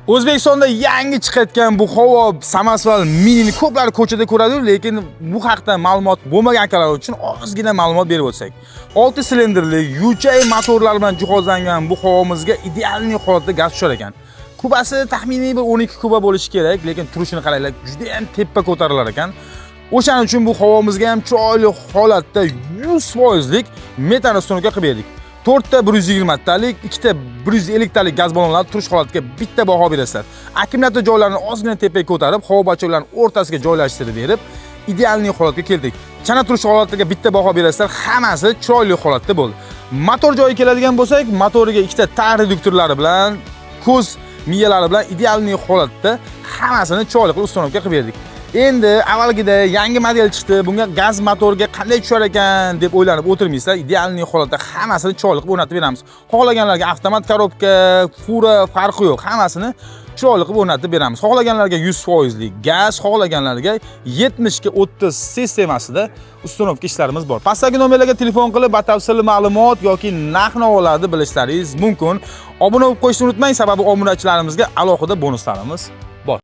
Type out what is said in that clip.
O'zbekistonda yangi chiqayotgan bu havo Samasval Mini'ni ko'plar ko'chada ko'radi, lekin bu haqda ma'lumot bo'lmagan akalar uchun ozgina ma'lumot berib o'tsak. 6 silindrli UJ motorlar bilan jihozlangan bu havomizga idealniy holatda gaz tushar ekan. Kubasi taxminiy bir 12 kuba bo'lishi kerak, lekin turishini qaranglar, juda ham teppa ko'tarilar ekan. O'shaning uchun bu havomizga ham chiroyli holatda 100% lik metan ustunovka qilib berdik. 4 ta 120 talik, 2 ta 150 talik gaz ballonlari turish holatiga bitta baho berasizlar. Akkumulyator joylarini ozgina tepaga ko'tarib, havo bachalarini o'rtasiga joylashtirib berib, idealniy holatga keldik. Chana turish holatiga bitta baho berasizlar, hammasi chiroyli holatda bo'ldi. Motor joyi keladigan bo'lsak, motoriga 2 ta tar reduktorlari bilan, ko'z miyalari bilan idealniy holatda hammasini chiroyli qilib ustunovka qilib berdik. Endi avvalgida yangi model chiqdi, bunga gaz motorga qanday tushar ekan deb o'ylanib o'tirmaysizlar. Idealniy holatda hammasini chiroyli qilib o'rnatib beramiz. Xohlaganlarga avtomat korobka, fura farqi yo'q, hammasini chiroyli qilib o'rnatib beramiz. Xohlaganlarga 100% lik gaz, xohlaganlarga 70 ga 30 sistemasida ustunovka ishlarimiz bor. Pastdagi nomerlarga telefon qilib batafsil ma'lumot yoki narx-navolarni bilishlaringiz mumkin. Obuna bo'lib qo'yishni unutmang, sababi obunachilarimizga alohida bonuslarimiz